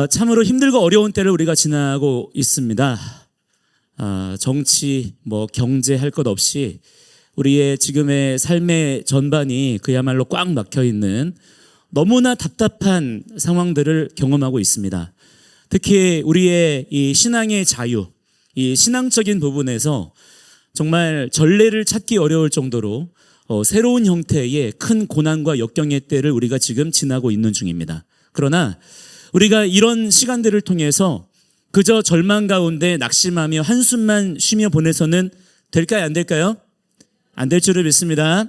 참으로 힘들고 어려운 때를 우리가 지나고 있습니다. 정치, 경제 할 것 없이 우리의 지금의 삶의 전반이 그야말로 꽉 막혀 있는 너무나 답답한 상황들을 경험하고 있습니다. 특히 우리의 이 신앙의 자유, 이 신앙적인 부분에서 정말 전례를 찾기 어려울 정도로 새로운 형태의 큰 고난과 역경의 때를 우리가 지금 지나고 있는 중입니다. 그러나 우리가 이런 시간들을 통해서 그저 절망 가운데 낙심하며 한숨만 쉬며 보내서는 될까요? 안 될까요? 안 될 줄을 믿습니다.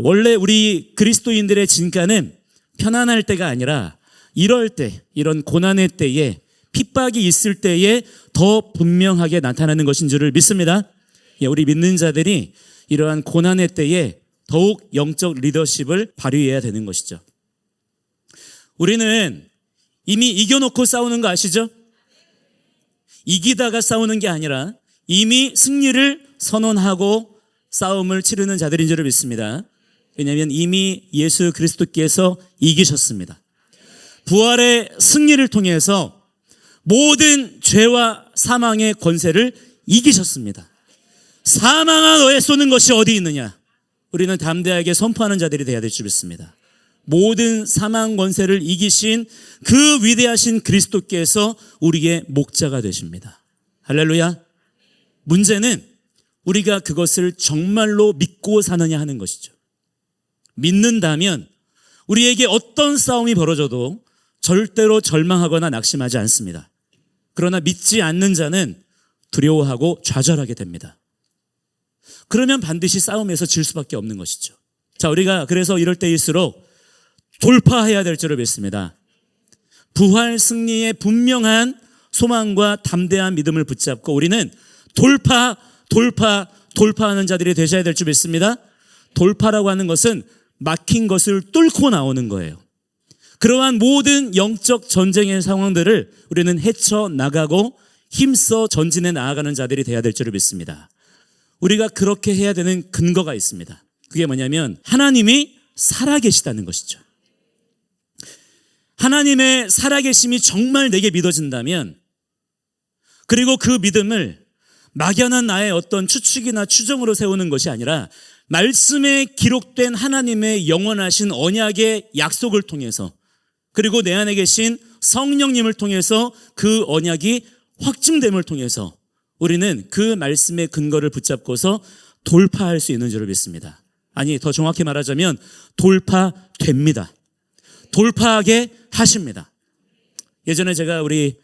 원래 우리 그리스도인들의 진가는 편안할 때가 아니라 이럴 때, 이런 고난의 때에 핍박이 있을 때에 더 분명하게 나타나는 것인 줄을 믿습니다. 우리 믿는 자들이 이러한 고난의 때에 더욱 영적 리더십을 발휘해야 되는 것이죠. 우리는 이미 이겨놓고 싸우는 거 아시죠? 이기다가 싸우는 게 아니라 이미 승리를 선언하고 싸움을 치르는 자들인 줄을 믿습니다. 왜냐하면 이미 예수 그리스도께서 이기셨습니다. 부활의 승리를 통해서 모든 죄와 사망의 권세를 이기셨습니다. 사망아 너의 쏘는 것이 어디 있느냐? 우리는 담대하게 선포하는 자들이 되어야 될 줄 믿습니다. 모든 사망 권세를 이기신 그 위대하신 그리스도께서 우리의 목자가 되십니다. 할렐루야. 문제는 우리가 그것을 정말로 믿고 사느냐 하는 것이죠. 믿는다면 우리에게 어떤 싸움이 벌어져도 절대로 절망하거나 낙심하지 않습니다. 그러나 믿지 않는 자는 두려워하고 좌절하게 됩니다. 그러면 반드시 싸움에서 질 수밖에 없는 것이죠. 자, 우리가 그래서 이럴 때일수록 돌파해야 될 줄을 믿습니다. 부활 승리의 분명한 소망과 담대한 믿음을 붙잡고 우리는 돌파하는 자들이 되셔야 될 줄 믿습니다. 돌파라고 하는 것은 막힌 것을 뚫고 나오는 거예요. 그러한 모든 영적 전쟁의 상황들을 우리는 헤쳐나가고 힘써 전진해 나아가는 자들이 되어야 될 줄을 믿습니다. 우리가 그렇게 해야 되는 근거가 있습니다. 그게 뭐냐면 하나님이 살아계시다는 것이죠. 하나님의 살아계심이 정말 내게 믿어진다면, 그리고 그 믿음을 막연한 나의 어떤 추측이나 추정으로 세우는 것이 아니라 말씀에 기록된 하나님의 영원하신 언약의 약속을 통해서, 그리고 내 안에 계신 성령님을 통해서 그 언약이 확증됨을 통해서 우리는 그 말씀의 근거를 붙잡고서 돌파할 수 있는 줄을 믿습니다. 아니, 더 정확히 말하자면 돌파됩니다. 돌파하게 하십니다. 예전에 제가 우리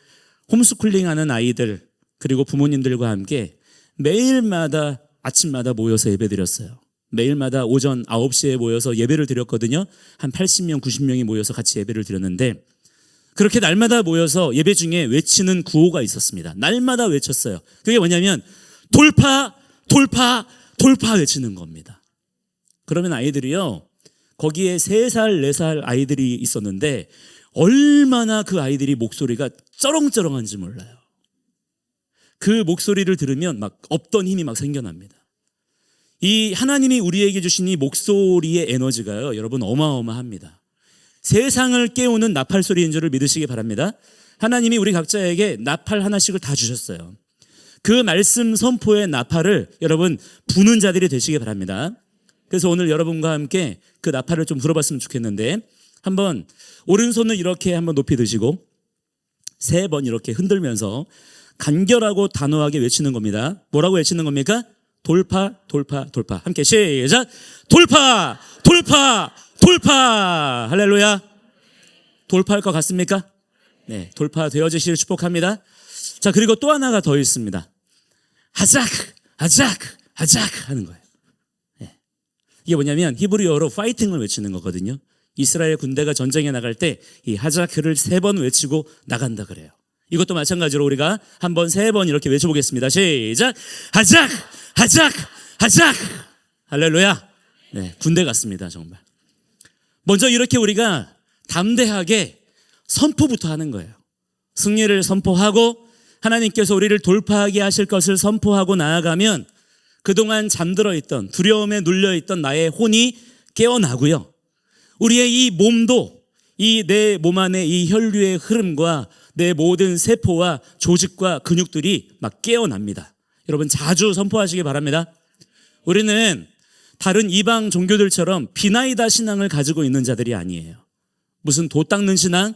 홈스쿨링 하는 아이들 그리고 부모님들과 함께 매일마다 아침마다 모여서 예배드렸어요. 매일마다 오전 9시에 모여서 예배를 드렸거든요. 한 80명, 90명이 모여서 같이 예배를 드렸는데, 그렇게 날마다 모여서 예배 중에 외치는 구호가 있었습니다. 날마다 외쳤어요. 그게 뭐냐면 돌파 외치는 겁니다. 그러면 아이들이요, 거기에 3살, 4살 아이들이 있었는데 얼마나 그 아이들이 목소리가 쩌렁쩌렁한지 몰라요. 그 목소리를 들으면 막 없던 힘이 막 생겨납니다. 이 하나님이 우리에게 주신 이 목소리의 에너지가요, 여러분 어마어마합니다. 세상을 깨우는 나팔 소리인 줄을 믿으시기 바랍니다. 하나님이 우리 각자에게 나팔 하나씩을 다 주셨어요. 그 말씀 선포의 나팔을 여러분 부는 자들이 되시기 바랍니다. 그래서 오늘 여러분과 함께 그 나팔을 좀 불어봤으면 좋겠는데, 한번 오른손을 이렇게 한번 높이 드시고 3번 이렇게 흔들면서 간결하고 단호하게 외치는 겁니다. 뭐라고 외치는 겁니까? 돌파. 함께 시작. 돌파. 할렐루야. 돌파할 것 같습니까? 네, 돌파되어지시길 축복합니다. 자, 그리고 또 하나가 더 있습니다. 하작 하는 거예요. 네. 이게 뭐냐면 히브리어로 파이팅을 외치는 거거든요. 이스라엘 군대가 전쟁에 나갈 때 이 하자크를 3번 외치고 나간다 그래요. 이것도 마찬가지로 우리가 한번 3번 이렇게 외쳐보겠습니다. 시작. 하작. 할렐루야. 네, 군대 같습니다, 정말. 먼저 이렇게 우리가 담대하게 선포부터 하는 거예요. 승리를 선포하고 하나님께서 우리를 돌파하게 하실 것을 선포하고 나아가면 그동안 잠들어 있던, 두려움에 눌려 있던 나의 혼이 깨어나고요, 우리의 이 몸도 이 내 몸 안에 이 혈류의 흐름과 내 모든 세포와 조직과 근육들이 막 깨어납니다. 여러분 자주 선포하시기 바랍니다. 우리는 다른 이방 종교들처럼 비나이다 신앙을 가지고 있는 자들이 아니에요. 무슨 도 닦는 신앙,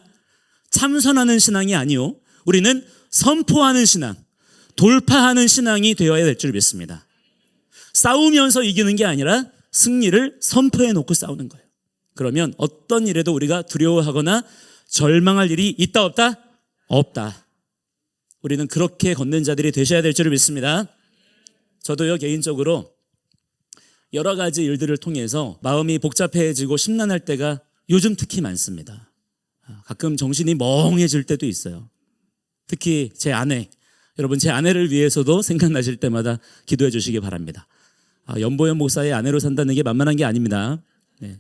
참선하는 신앙이 아니요. 우리는 선포하는 신앙, 돌파하는 신앙이 되어야 될 줄 믿습니다. 싸우면서 이기는 게 아니라 승리를 선포해 놓고 싸우는 거예요. 그러면 어떤 일에도 우리가 두려워하거나 절망할 일이 있다 없다? 없다. 우리는 그렇게 걷는 자들이 되셔야 될 줄 믿습니다. 저도요 개인적으로 여러 가지 일들을 통해서 마음이 복잡해지고 심란할 때가 요즘 특히 많습니다. 가끔 정신이 멍해질 때도 있어요. 특히 제 아내, 여러분 제 아내를 위해서도 생각나실 때마다 기도해 주시기 바랍니다. 연보현 목사의 아내로 산다는 게 만만한 게 아닙니다. 네.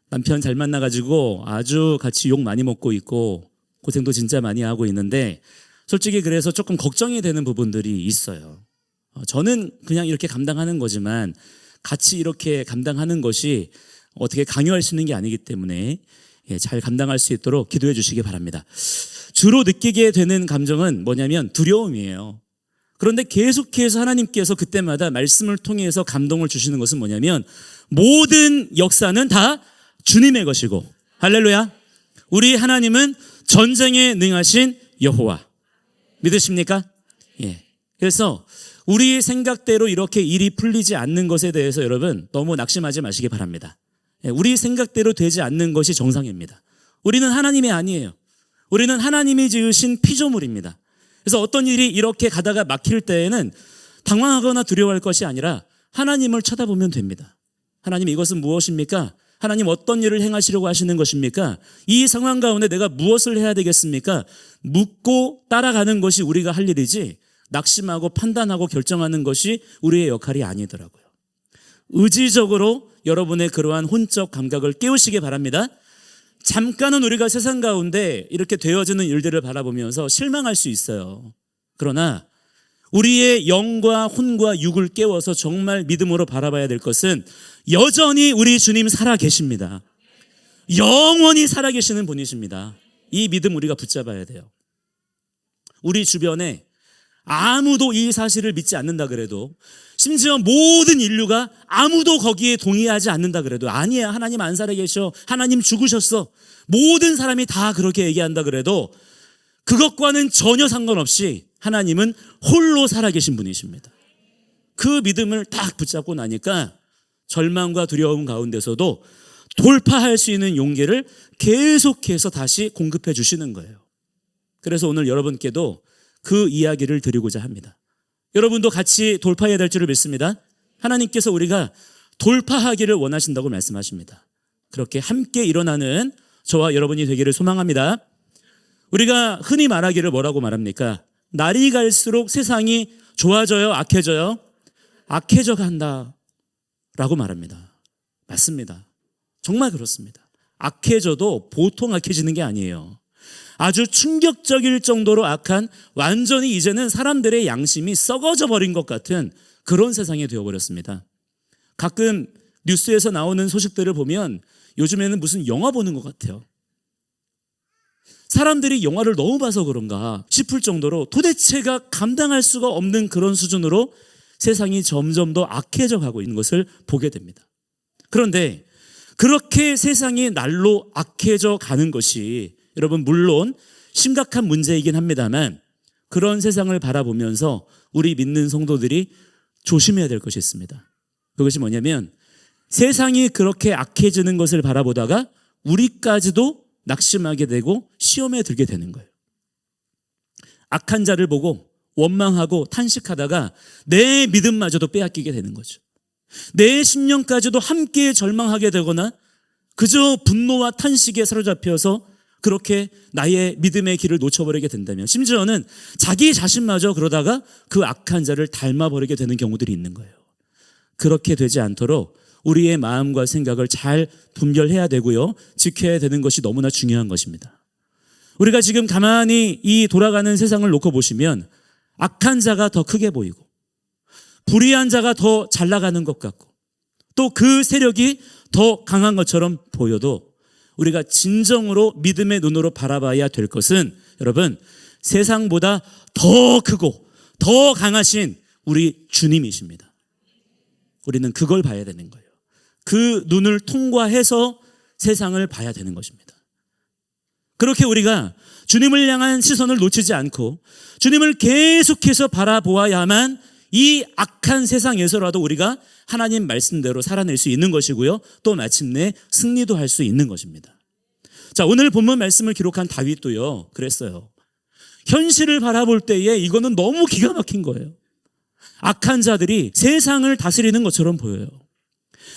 남편 잘 만나가지고 아주 같이 욕 많이 먹고 있고 고생도 진짜 많이 하고 있는데 솔직히 그래서 조금 걱정이 되는 부분들이 있어요. 저는 그냥 이렇게 감당하는 거지만 같이 이렇게 감당하는 것이 어떻게 강요할 수 있는 게 아니기 때문에 잘 감당할 수 있도록 기도해 주시기 바랍니다. 주로 느끼게 되는 감정은 뭐냐면 두려움이에요. 그런데 계속해서 하나님께서 그때마다 말씀을 통해서 감동을 주시는 것은 뭐냐면 모든 역사는 다 주님의 것이고, 할렐루야, 우리 하나님은 전쟁에 능하신 여호와 믿으십니까? 예. 그래서 우리 생각대로 이렇게 일이 풀리지 않는 것에 대해서 여러분 너무 낙심하지 마시기 바랍니다. 우리 생각대로 되지 않는 것이 정상입니다. 우리는 하나님이 아니에요. 우리는 하나님이 지으신 피조물입니다. 그래서 어떤 일이 이렇게 가다가 막힐 때에는 당황하거나 두려워할 것이 아니라 하나님을 쳐다보면 됩니다. 하나님, 이것은 무엇입니까? 하나님, 어떤 일을 행하시려고 하시는 것입니까? 이 상황 가운데 내가 무엇을 해야 되겠습니까? 묻고 따라가는 것이 우리가 할 일이지 낙심하고 판단하고 결정하는 것이 우리의 역할이 아니더라고요. 의지적으로 여러분의 그러한 혼적 감각을 깨우시기 바랍니다. 잠깐은 우리가 세상 가운데 이렇게 되어지는 일들을 바라보면서 실망할 수 있어요. 그러나 우리의 영과 혼과 육을 깨워서 정말 믿음으로 바라봐야 될 것은 여전히 우리 주님 살아 계십니다. 영원히 살아 계시는 분이십니다. 이 믿음 우리가 붙잡아야 돼요. 우리 주변에 아무도 이 사실을 믿지 않는다 그래도, 심지어 모든 인류가 아무도 거기에 동의하지 않는다 그래도, 아니야, 하나님 안 살아 계셔, 하나님 죽으셨어, 모든 사람이 다 그렇게 얘기한다 그래도 그것과는 전혀 상관없이 하나님은 홀로 살아계신 분이십니다. 그 믿음을 딱 붙잡고 나니까 절망과 두려움 가운데서도 돌파할 수 있는 용기를 계속해서 다시 공급해 주시는 거예요. 그래서 오늘 여러분께도 그 이야기를 드리고자 합니다. 여러분도 같이 돌파해야 될 줄을 믿습니다. 하나님께서 우리가 돌파하기를 원하신다고 말씀하십니다. 그렇게 함께 일어나는 저와 여러분이 되기를 소망합니다. 우리가 흔히 말하기를 뭐라고 말합니까? 날이 갈수록 세상이 좋아져요, 악해져요? 악해져 간다 라고 말합니다. 맞습니다. 정말 그렇습니다. 악해져도 보통 악해지는 게 아니에요. 아주 충격적일 정도로 악한, 완전히 이제는 사람들의 양심이 썩어져 버린 것 같은 그런 세상이 되어버렸습니다. 가끔 뉴스에서 나오는 소식들을 보면 요즘에는 무슨 영화 보는 것 같아요. 사람들이 영화를 너무 봐서 그런가 싶을 정도로 도대체가 감당할 수가 없는 그런 수준으로 세상이 점점 더 악해져 가고 있는 것을 보게 됩니다. 그런데 그렇게 세상이 날로 악해져 가는 것이 여러분 물론 심각한 문제이긴 합니다만, 그런 세상을 바라보면서 우리 믿는 성도들이 조심해야 될 것이 있습니다. 그것이 뭐냐면 세상이 그렇게 악해지는 것을 바라보다가 우리까지도 낙심하게 되고 시험에 들게 되는 거예요. 악한 자를 보고 원망하고 탄식하다가 내 믿음마저도 빼앗기게 되는 거죠. 내 심령까지도 함께 절망하게 되거나 그저 분노와 탄식에 사로잡혀서 그렇게 나의 믿음의 길을 놓쳐버리게 된다면, 심지어는 자기 자신마저 그러다가 그 악한 자를 닮아버리게 되는 경우들이 있는 거예요. 그렇게 되지 않도록 우리의 마음과 생각을 잘 분별해야 되고요, 지켜야 되는 것이 너무나 중요한 것입니다. 우리가 지금 가만히 이 돌아가는 세상을 놓고 보시면 악한 자가 더 크게 보이고 불의한 자가 더 잘 나가는 것 같고 또 그 세력이 더 강한 것처럼 보여도 우리가 진정으로 믿음의 눈으로 바라봐야 될 것은 여러분, 세상보다 더 크고 더 강하신 우리 주님이십니다. 우리는 그걸 봐야 되는 거예요. 그 눈을 통과해서 세상을 봐야 되는 것입니다. 그렇게 우리가 주님을 향한 시선을 놓치지 않고 주님을 계속해서 바라보아야만 이 악한 세상에서라도 우리가 하나님 말씀대로 살아낼 수 있는 것이고요. 또 마침내 승리도 할 수 있는 것입니다. 자, 오늘 본문 말씀을 기록한 다윗도요, 그랬어요. 현실을 바라볼 때에 이거는 너무 기가 막힌 거예요. 악한 자들이 세상을 다스리는 것처럼 보여요.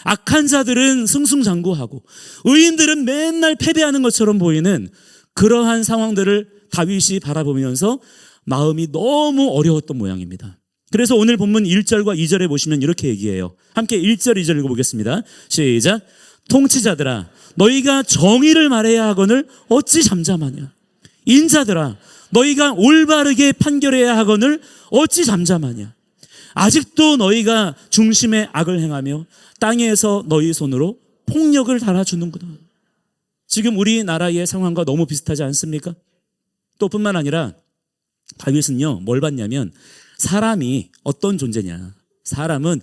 악한 자들은 승승장구하고 의인들은 맨날 패배하는 것처럼 보이는 그러한 상황들을 다윗이 바라보면서 마음이 너무 어려웠던 모양입니다. 그래서 오늘 본문 1절과 2절에 보시면 이렇게 얘기해요. 함께 1절, 2절 읽어보겠습니다. 시작. 통치자들아, 너희가 정의를 말해야 하거늘 어찌 잠잠하냐. 인자들아, 너희가 올바르게 판결해야 하거늘 어찌 잠잠하냐. 아직도 너희가 중심에 악을 행하며 땅에서 너희 손으로 폭력을 달아주는구나. 지금 우리나라의 상황과 너무 비슷하지 않습니까? 또 뿐만 아니라 다윗은요, 뭘 봤냐면 사람이 어떤 존재냐. 사람은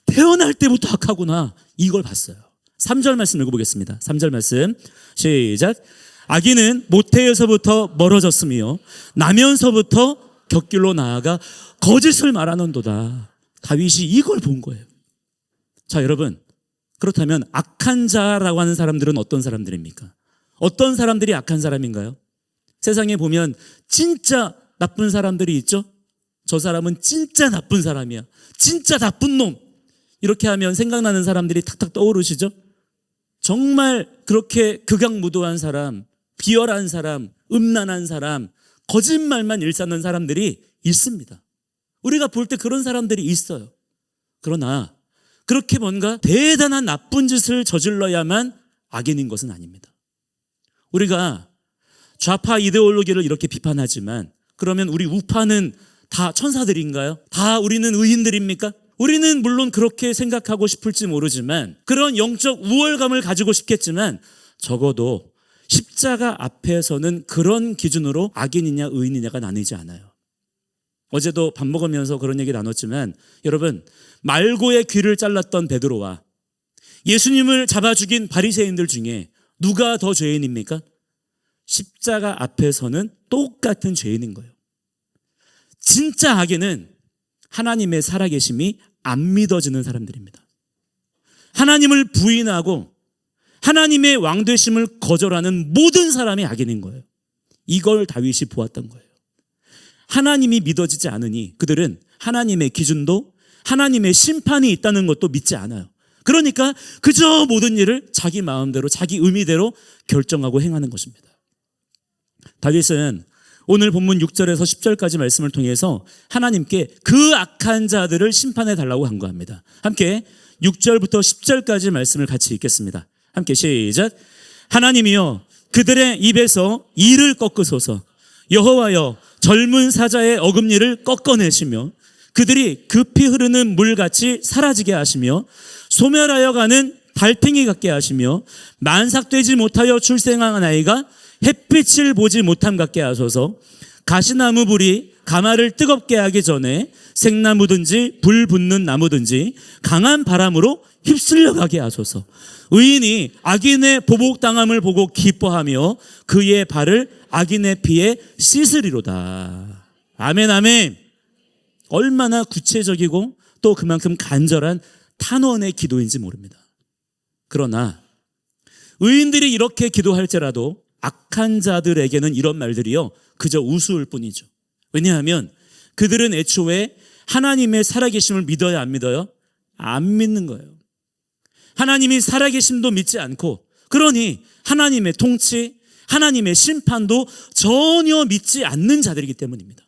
태어날 때부터 악하구나. 이걸 봤어요. 3절 말씀 읽어보겠습니다. 3절 말씀 시작. 악인은 모태에서부터 멀어졌으며 나면서부터 곁길로 나아가 거짓을 말하는도다. 다윗이 이걸 본 거예요. 자, 여러분, 그렇다면 악한 자라고 하는 사람들은 어떤 사람들입니까? 어떤 사람들이 악한 사람인가요? 세상에 보면 진짜 나쁜 사람들이 있죠? 저 사람은 진짜 나쁜 사람이야. 진짜 나쁜 놈. 이렇게 하면 생각나는 사람들이 탁탁 떠오르시죠? 정말 그렇게 극악무도한 사람, 비열한 사람, 음란한 사람, 거짓말만 일삼는 사람들이 있습니다. 우리가 볼 때 그런 사람들이 있어요. 그러나 그렇게 뭔가 대단한 나쁜 짓을 저질러야만 악인인 것은 아닙니다. 우리가 좌파 이데올로기를 이렇게 비판하지만 그러면 우리 우파는 다 천사들인가요? 다 우리는 의인들입니까? 우리는 물론 그렇게 생각하고 싶을지 모르지만 그런 영적 우월감을 가지고 싶겠지만 적어도 십자가 앞에서는 그런 기준으로 악인이냐 의인이냐가 나뉘지 않아요. 어제도 밥 먹으면서 그런 얘기 나눴지만 여러분, 말고의 귀를 잘랐던 베드로와 예수님을 잡아 죽인 바리새인들 중에 누가 더 죄인입니까? 십자가 앞에서는 똑같은 죄인인 거예요. 진짜 악인은 하나님의 살아계심이 안 믿어지는 사람들입니다. 하나님을 부인하고 하나님의 왕되심을 거절하는 모든 사람이 악인인 거예요. 이걸 다윗이 보았던 거예요. 하나님이 믿어지지 않으니 그들은 하나님의 기준도 하나님의 심판이 있다는 것도 믿지 않아요. 그러니까 그저 모든 일을 자기 마음대로 자기 의미대로 결정하고 행하는 것입니다. 다윗은 오늘 본문 6절에서 10절까지 말씀을 통해서 하나님께 그 악한 자들을 심판해 달라고 간구합니다. 함께 6절부터 10절까지 말씀을 같이 읽겠습니다. 함께 시작. 하나님이여, 그들의 입에서 이를 꺾으소서. 여호와여, 젊은 사자의 어금니를 꺾어내시며 그들이 급히 흐르는 물같이 사라지게 하시며 소멸하여 가는 달팽이 같게 하시며 만삭되지 못하여 출생한 아이가 햇빛을 보지 못함 같게 하소서. 가시나무 불이 가마를 뜨겁게 하기 전에 생나무든지 불 붙는 나무든지 강한 바람으로 휩쓸려 가게 하소서. 의인이 악인의 보복당함을 보고 기뻐하며 그의 발을 악인의 피에 씻으리로다. 아멘, 아멘. 얼마나 구체적이고 또 그만큼 간절한 탄원의 기도인지 모릅니다. 그러나 의인들이 이렇게 기도할지라도 악한 자들에게는 이런 말들이요, 그저 우스울 뿐이죠. 왜냐하면 그들은 애초에 하나님의 살아계심을 믿어야 안 믿어요? 안 믿는 거예요. 하나님이 살아계심도 믿지 않고, 그러니 하나님의 통치, 하나님의 심판도 전혀 믿지 않는 자들이기 때문입니다.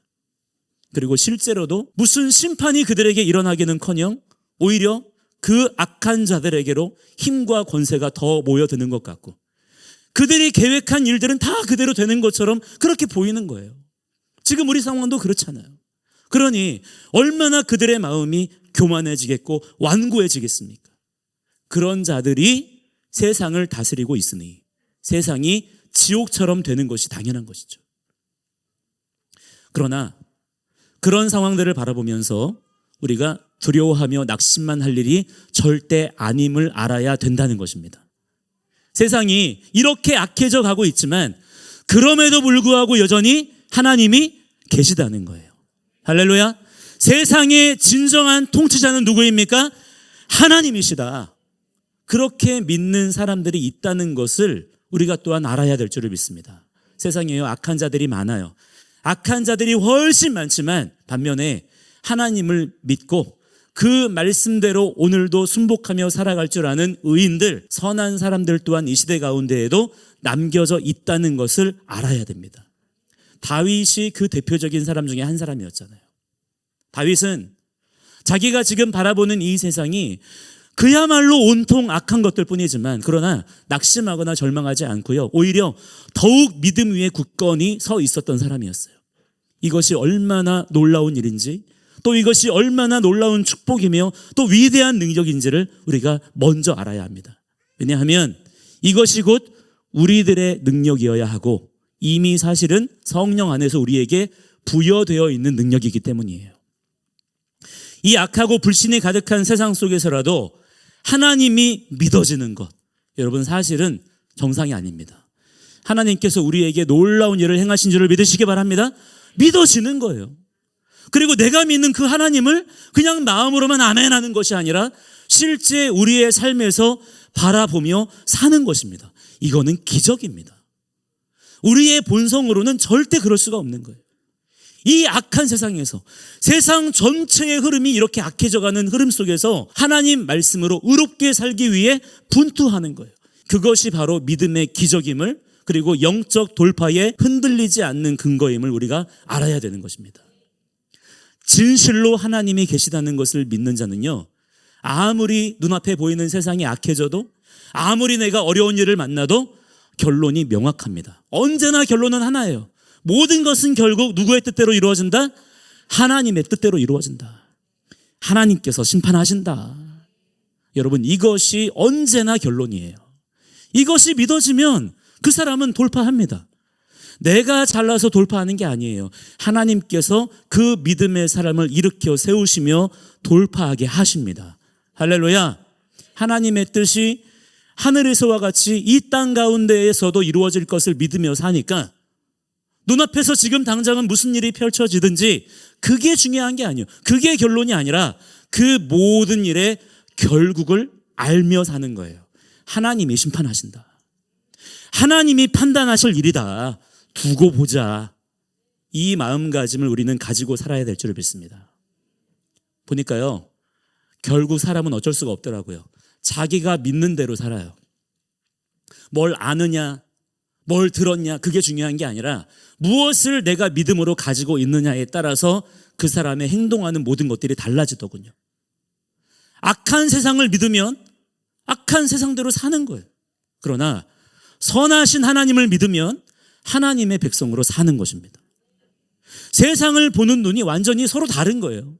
그리고 실제로도 무슨 심판이 그들에게 일어나기는커녕 오히려 그 악한 자들에게로 힘과 권세가 더 모여드는 것 같고 그들이 계획한 일들은 다 그대로 되는 것처럼 그렇게 보이는 거예요. 지금 우리 상황도 그렇잖아요. 그러니 얼마나 그들의 마음이 교만해지겠고 완고해지겠습니까? 그런 자들이 세상을 다스리고 있으니 세상이 지옥처럼 되는 것이 당연한 것이죠. 그러나 그런 상황들을 바라보면서 우리가 두려워하며 낙심만 할 일이 절대 아님을 알아야 된다는 것입니다. 세상이 이렇게 악해져 가고 있지만 그럼에도 불구하고 여전히 하나님이 계시다는 거예요. 할렐루야. 세상의 진정한 통치자는 누구입니까? 하나님이시다. 그렇게 믿는 사람들이 있다는 것을 우리가 또한 알아야 될 줄을 믿습니다. 세상에요, 악한 자들이 많아요. 악한 자들이 훨씬 많지만 반면에 하나님을 믿고 그 말씀대로 오늘도 순복하며 살아갈 줄 아는 의인들, 선한 사람들 또한 이 시대 가운데에도 남겨져 있다는 것을 알아야 됩니다. 다윗이 그 대표적인 사람 중에 한 사람이었잖아요. 다윗은 자기가 지금 바라보는 이 세상이 그야말로 온통 악한 것들 뿐이지만 그러나 낙심하거나 절망하지 않고요, 오히려 더욱 믿음 위에 굳건히 서 있었던 사람이었어요. 이것이 얼마나 놀라운 일인지, 또 이것이 얼마나 놀라운 축복이며 또 위대한 능력인지를 우리가 먼저 알아야 합니다. 왜냐하면 이것이 곧 우리들의 능력이어야 하고 이미 사실은 성령 안에서 우리에게 부여되어 있는 능력이기 때문이에요. 이 악하고 불신이 가득한 세상 속에서라도 하나님이 믿어지는 것, 여러분 사실은 정상이 아닙니다. 하나님께서 우리에게 놀라운 일을 행하신 줄을 믿으시기 바랍니다. 믿어지는 거예요. 그리고 내가 믿는 그 하나님을 그냥 마음으로만 아멘 하는 것이 아니라 실제 우리의 삶에서 바라보며 사는 것입니다. 이거는 기적입니다. 우리의 본성으로는 절대 그럴 수가 없는 거예요. 이 악한 세상에서, 세상 전체의 흐름이 이렇게 악해져가는 흐름 속에서 하나님 말씀으로 의롭게 살기 위해 분투하는 거예요. 그것이 바로 믿음의 기적임을, 그리고 영적 돌파에 흔들리지 않는 근거임을 우리가 알아야 되는 것입니다. 진실로 하나님이 계시다는 것을 믿는 자는요, 아무리 눈앞에 보이는 세상이 악해져도, 아무리 내가 어려운 일을 만나도 결론이 명확합니다. 언제나 결론은 하나예요. 모든 것은 결국 누구의 뜻대로 이루어진다? 하나님의 뜻대로 이루어진다. 하나님께서 심판하신다. 여러분, 이것이 언제나 결론이에요. 이것이 믿어지면 그 사람은 돌파합니다. 내가 잘나서 돌파하는 게 아니에요. 하나님께서 그 믿음의 사람을 일으켜 세우시며 돌파하게 하십니다. 할렐루야. 하나님의 뜻이 하늘에서와 같이 이 땅 가운데에서도 이루어질 것을 믿으며 사니까 눈앞에서 지금 당장은 무슨 일이 펼쳐지든지 그게 중요한 게 아니에요. 그게 결론이 아니라 그 모든 일의 결국을 알며 사는 거예요. 하나님이 심판하신다. 하나님이 판단하실 일이다. 두고 보자. 이 마음가짐을 우리는 가지고 살아야 될 줄을 믿습니다. 보니까요, 결국 사람은 어쩔 수가 없더라고요. 자기가 믿는 대로 살아요. 뭘 아느냐, 뭘 들었냐, 그게 중요한 게 아니라 무엇을 내가 믿음으로 가지고 있느냐에 따라서 그 사람의 행동하는 모든 것들이 달라지더군요. 악한 세상을 믿으면 악한 세상대로 사는 거예요. 그러나 선하신 하나님을 믿으면 하나님의 백성으로 사는 것입니다. 세상을 보는 눈이 완전히 서로 다른 거예요.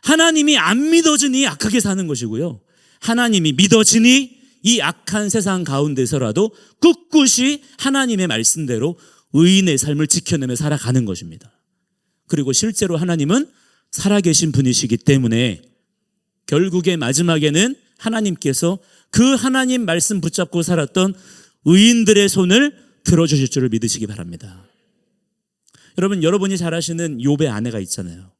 하나님이 안 믿어지니 악하게 사는 것이고요, 하나님이 믿어지니 이 악한 세상 가운데서라도 꿋꿋이 하나님의 말씀대로 의인의 삶을 지켜내며 살아가는 것입니다. 그리고 실제로 하나님은 살아계신 분이시기 때문에 결국에 마지막에는 하나님께서 그 하나님 말씀 붙잡고 살았던 의인들의 손을 들어주실 줄을 믿으시기 바랍니다. 여러분, 여러분이 잘 아시는 욥의 아내가 있잖아요.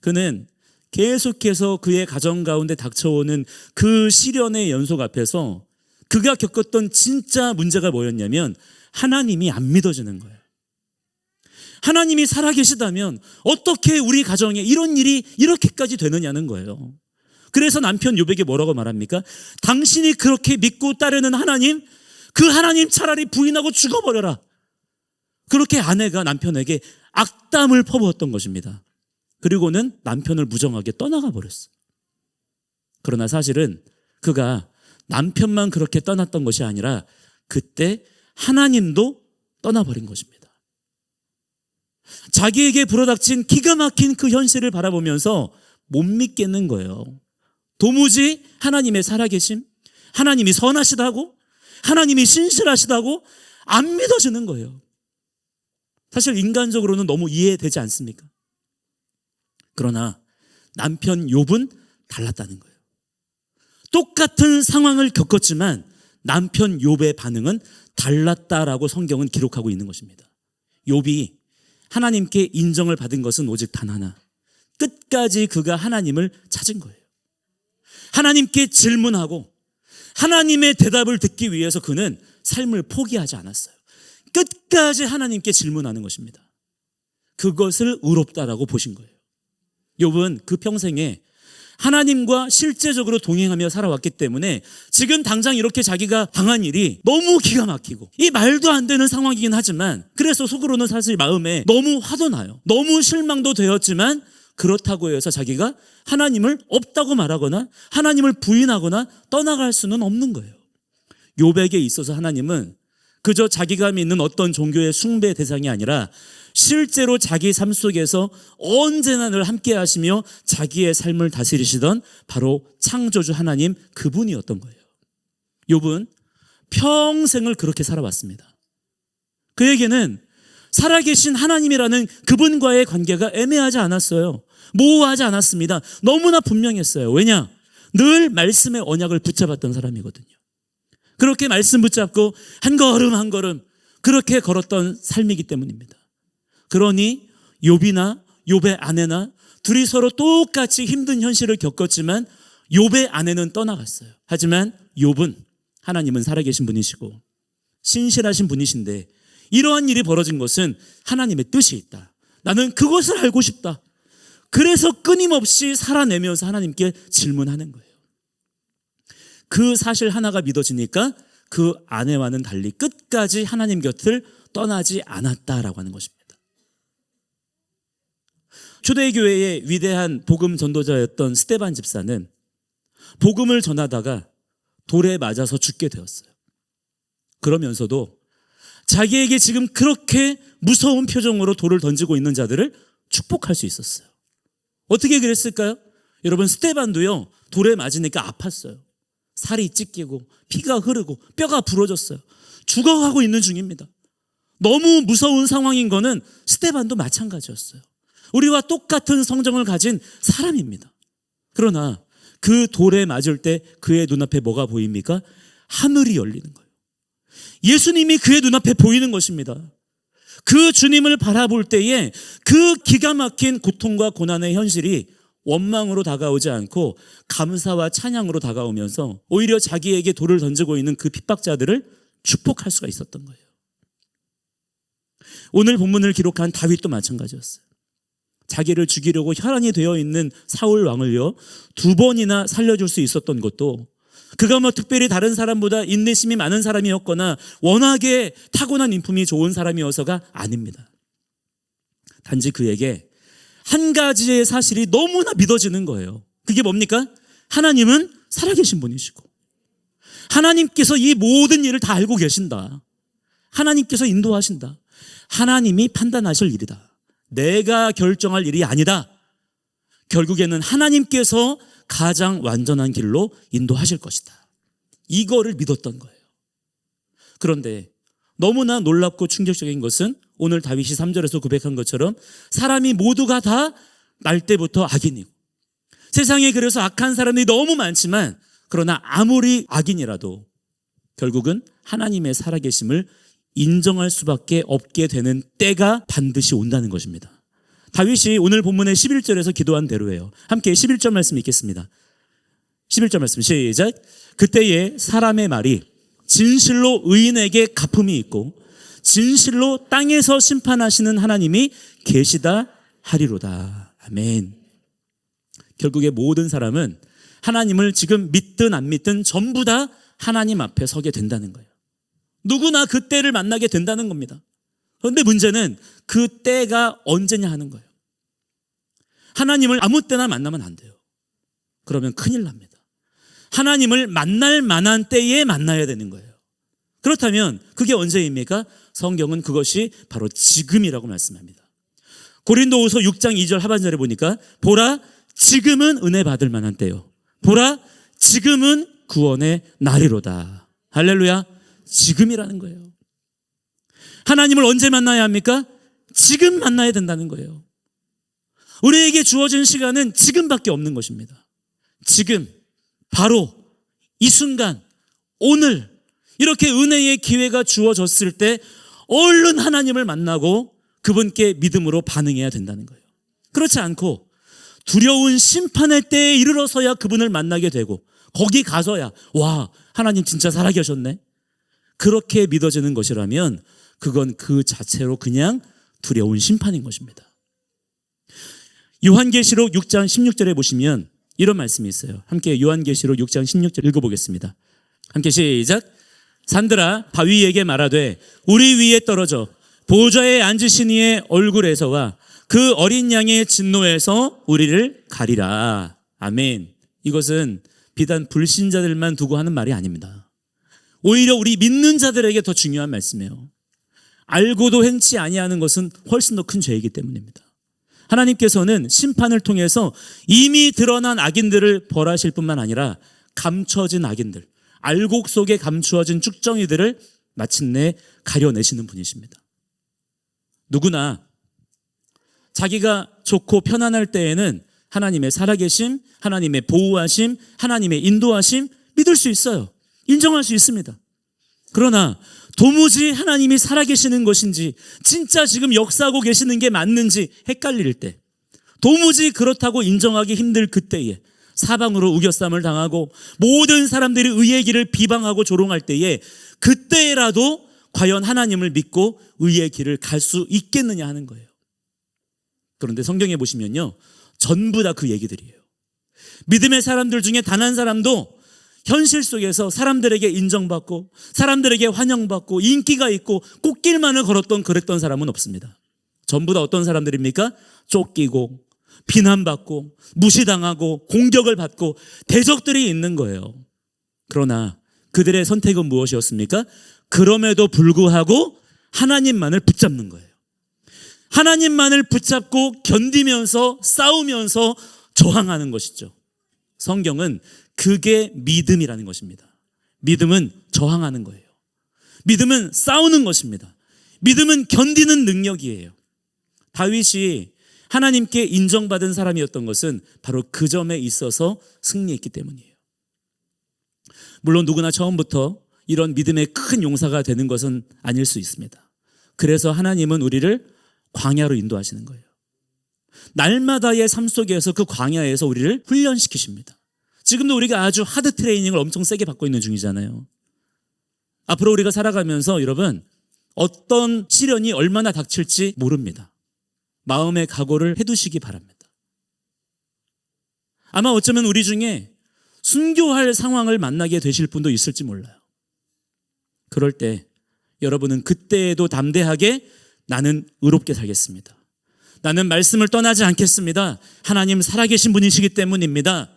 그는 계속해서 그의 가정 가운데 닥쳐오는 그 시련의 연속 앞에서 그가 겪었던 진짜 문제가 뭐였냐면 하나님이 안 믿어지는 거예요. 하나님이 살아계시다면 어떻게 우리 가정에 이런 일이 이렇게까지 되느냐는 거예요. 그래서 남편 욥에게 뭐라고 말합니까? 당신이 그렇게 믿고 따르는 하나님, 그 하나님 차라리 부인하고 죽어버려라. 그렇게 아내가 남편에게 악담을 퍼부었던 것입니다. 그리고는 남편을 무정하게 떠나가 버렸어요. 그러나 사실은 그가 남편만 그렇게 떠났던 것이 아니라 그때 하나님도 떠나버린 것입니다. 자기에게 불어닥친 기가 막힌 그 현실을 바라보면서 못 믿겠는 거예요. 도무지 하나님의 살아계심, 하나님이 선하시다고, 하나님이 신실하시다고 안 믿어지는 거예요. 사실 인간적으로는 너무 이해되지 않습니까? 그러나 남편 욥은 달랐다는 거예요. 똑같은 상황을 겪었지만 남편 욥의 반응은 달랐다라고 성경은 기록하고 있는 것입니다. 욥이 하나님께 인정을 받은 것은 오직 단 하나. 끝까지 그가 하나님을 찾은 거예요. 하나님께 질문하고 하나님의 대답을 듣기 위해서 그는 삶을 포기하지 않았어요. 끝까지 하나님께 질문하는 것입니다. 그것을 의롭다라고 보신 거예요. 욥은 그 평생에 하나님과 실제적으로 동행하며 살아왔기 때문에 지금 당장 이렇게 자기가 당한 일이 너무 기가 막히고 이 말도 안 되는 상황이긴 하지만 그래서 속으로는 사실 마음에 너무 화도 나요. 너무 실망도 되었지만 그렇다고 해서 자기가 하나님을 없다고 말하거나 하나님을 부인하거나 떠나갈 수는 없는 거예요. 욥에게 있어서 하나님은 그저 자기가 믿는 어떤 종교의 숭배 대상이 아니라 실제로 자기 삶 속에서 언제나 늘 함께 하시며 자기의 삶을 다스리시던 바로 창조주 하나님 그분이었던 거예요. 욥은 평생을 그렇게 살아왔습니다. 그에게는 살아계신 하나님이라는 그분과의 관계가 애매하지 않았어요. 모호하지 않았습니다. 너무나 분명했어요. 왜냐? 늘 말씀의 언약을 붙잡았던 사람이거든요. 그렇게 말씀 붙잡고 한 걸음 한 걸음 그렇게 걸었던 삶이기 때문입니다. 그러니 욥이나 욥의 아내나 둘이 서로 똑같이 힘든 현실을 겪었지만 욥의 아내는 떠나갔어요. 하지만 욥은 하나님은 살아계신 분이시고 신실하신 분이신데 이러한 일이 벌어진 것은 하나님의 뜻이 있다. 나는 그것을 알고 싶다. 그래서 끊임없이 살아내면서 하나님께 질문하는 거예요. 그 사실 하나가 믿어지니까 그 아내와는 달리 끝까지 하나님 곁을 떠나지 않았다라고 하는 것입니다. 초대교회의 위대한 복음 전도자였던 스데반 집사는 복음을 전하다가 돌에 맞아서 죽게 되었어요. 그러면서도 자기에게 지금 그렇게 무서운 표정으로 돌을 던지고 있는 자들을 축복할 수 있었어요. 어떻게 그랬을까요? 여러분, 스데반도요 돌에 맞으니까 아팠어요. 살이 찢기고 피가 흐르고 뼈가 부러졌어요. 죽어가고 있는 중입니다. 너무 무서운 상황인 거는 스데반도 마찬가지였어요. 우리와 똑같은 성정을 가진 사람입니다. 그러나 그 돌에 맞을 때 그의 눈앞에 뭐가 보입니까? 하늘이 열리는 거예요. 예수님이 그의 눈앞에 보이는 것입니다. 그 주님을 바라볼 때에 그 기가 막힌 고통과 고난의 현실이 원망으로 다가오지 않고 감사와 찬양으로 다가오면서 오히려 자기에게 돌을 던지고 있는 그 핍박자들을 축복할 수가 있었던 거예요. 오늘 본문을 기록한 다윗도 마찬가지였어요. 자기를 죽이려고 혈안이 되어 있는 사울 왕을요 2번이나 살려줄 수 있었던 것도 그가 뭐 특별히 다른 사람보다 인내심이 많은 사람이었거나 워낙에 타고난 인품이 좋은 사람이어서가 아닙니다. 단지 그에게 한 가지의 사실이 너무나 믿어지는 거예요. 그게 뭡니까? 하나님은 살아계신 분이시고 하나님께서 이 모든 일을 다 알고 계신다. 하나님께서 인도하신다. 하나님이 판단하실 일이다. 내가 결정할 일이 아니다. 결국에는 하나님께서 가장 완전한 길로 인도하실 것이다. 이거를 믿었던 거예요. 그런데 너무나 놀랍고 충격적인 것은 오늘 다윗이 3절에서 고백한 것처럼 사람이 모두가 다 날 때부터 악인이고 세상에 그래서 악한 사람이 너무 많지만 그러나 아무리 악인이라도 결국은 하나님의 살아계심을 인정할 수밖에 없게 되는 때가 반드시 온다는 것입니다. 다윗이 오늘 본문의 11절에서 기도한 대로예요. 함께 11절 말씀 읽겠습니다. 11절 말씀 시작. 그때에 사람의 말이 진실로 의인에게 갚음이 있고 진실로 땅에서 심판하시는 하나님이 계시다 하리로다. 아멘. 결국에 모든 사람은 하나님을 지금 믿든 안 믿든 전부 다 하나님 앞에 서게 된다는 거예요. 누구나 그 때를 만나게 된다는 겁니다. 그런데 문제는 그 때가 언제냐 하는 거예요. 하나님을 아무 때나 만나면 안 돼요. 그러면 큰일 납니다. 하나님을 만날 만한 때에 만나야 되는 거예요. 그렇다면 그게 언제입니까? 성경은 그것이 바로 지금이라고 말씀합니다. 고린도후서 6장 2절 하반절에 보니까 보라 지금은 은혜 받을 만한 때요. 보라 지금은 구원의 날이로다. 할렐루야. 지금이라는 거예요. 하나님을 언제 만나야 합니까? 지금 만나야 된다는 거예요. 우리에게 주어진 시간은 지금밖에 없는 것입니다. 지금, 바로 이 순간, 오늘 이렇게 은혜의 기회가 주어졌을 때 얼른 하나님을 만나고 그분께 믿음으로 반응해야 된다는 거예요. 그렇지 않고 두려운 심판의 때에 이르러서야 그분을 만나게 되고 거기 가서야 와, 하나님 진짜 살아계셨네, 그렇게 믿어지는 것이라면 그건 그 자체로 그냥 두려운 심판인 것입니다. 요한계시록 6장 16절에 보시면 이런 말씀이 있어요. 함께 요한계시록 6장 16절 읽어보겠습니다. 함께 시작. 산들아 바위에게 말하되 우리 위에 떨어져 보좌에 앉으신 이의 얼굴에서와 그 어린 양의 진노에서 우리를 가리라. 아멘. 이것은 비단 불신자들만 두고 하는 말이 아닙니다. 오히려 우리 믿는 자들에게 더 중요한 말씀이에요. 알고도 행치 아니하는 것은 훨씬 더 큰 죄이기 때문입니다. 하나님께서는 심판을 통해서 이미 드러난 악인들을 벌하실 뿐만 아니라 감춰진 악인들, 알곡 속에 감추어진 쭉정이들을 마침내 가려내시는 분이십니다. 누구나 자기가 좋고 편안할 때에는 하나님의 살아계심, 하나님의 보호하심, 하나님의 인도하심 믿을 수 있어요. 인정할 수 있습니다. 그러나 도무지 하나님이 살아계시는 것인지 진짜 지금 역사하고 계시는 게 맞는지 헷갈릴 때, 도무지 그렇다고 인정하기 힘들 그때에 사방으로 우겨쌈을 당하고 모든 사람들이 의의 길을 비방하고 조롱할 때에 그때라도 과연 하나님을 믿고 의의 길을 갈 수 있겠느냐 하는 거예요. 그런데 성경에 보시면요, 전부 다 그 얘기들이에요. 믿음의 사람들 중에 단 한 사람도 현실 속에서 사람들에게 인정받고 사람들에게 환영받고 인기가 있고 꽃길만을 걸었던 그랬던 사람은 없습니다. 전부 다 어떤 사람들입니까? 쫓기고 비난받고 무시당하고 공격을 받고 대적들이 있는 거예요. 그러나 그들의 선택은 무엇이었습니까? 그럼에도 불구하고 하나님만을 붙잡는 거예요. 하나님만을 붙잡고 견디면서 싸우면서 저항하는 것이죠. 성경은 그게 믿음이라는 것입니다. 믿음은 저항하는 거예요. 믿음은 싸우는 것입니다. 믿음은 견디는 능력이에요. 다윗이 하나님께 인정받은 사람이었던 것은 바로 그 점에 있어서 승리했기 때문이에요. 물론 누구나 처음부터 이런 믿음의 큰 용사가 되는 것은 아닐 수 있습니다. 그래서 하나님은 우리를 광야로 인도하시는 거예요. 날마다의 삶 속에서 그 광야에서 우리를 훈련시키십니다. 지금도 우리가 아주 하드 트레이닝을 엄청 세게 받고 있는 중이잖아요. 앞으로 우리가 살아가면서 여러분, 어떤 시련이 얼마나 닥칠지 모릅니다. 마음의 각오를 해두시기 바랍니다. 아마 어쩌면 우리 중에 순교할 상황을 만나게 되실 분도 있을지 몰라요. 그럴 때 여러분은 그때에도 담대하게 나는 의롭게 살겠습니다. 나는 말씀을 떠나지 않겠습니다. 하나님 살아계신 분이시기 때문입니다.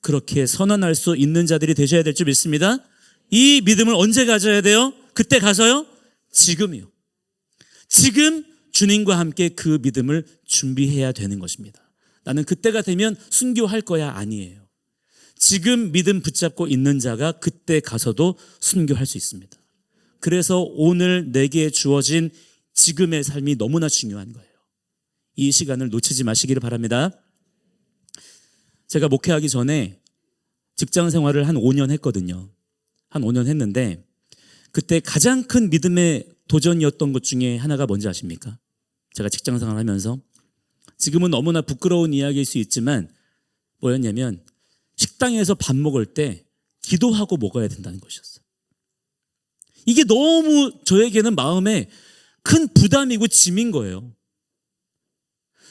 그렇게 선언할 수 있는 자들이 되셔야 될 줄 믿습니다. 이 믿음을 언제 가져야 돼요? 그때 가서요? 지금이요. 지금 주님과 함께 그 믿음을 준비해야 되는 것입니다. 나는 그때가 되면 순교할 거야, 아니에요. 지금 믿음 붙잡고 있는 자가 그때 가서도 순교할 수 있습니다. 그래서 오늘 내게 주어진 지금의 삶이 너무나 중요한 거예요. 이 시간을 놓치지 마시기를 바랍니다. 제가 목회하기 전에 직장 생활을 한 5년 했거든요. 한 5년 했는데 그때 가장 큰 믿음의 도전이었던 것 중에 하나가 뭔지 아십니까? 제가 직장 생활을 하면서, 지금은 너무나 부끄러운 이야기일 수 있지만 뭐였냐면 식당에서 밥 먹을 때 기도하고 먹어야 된다는 것이었어요. 이게 너무 저에게는 마음에 큰 부담이고 짐인 거예요.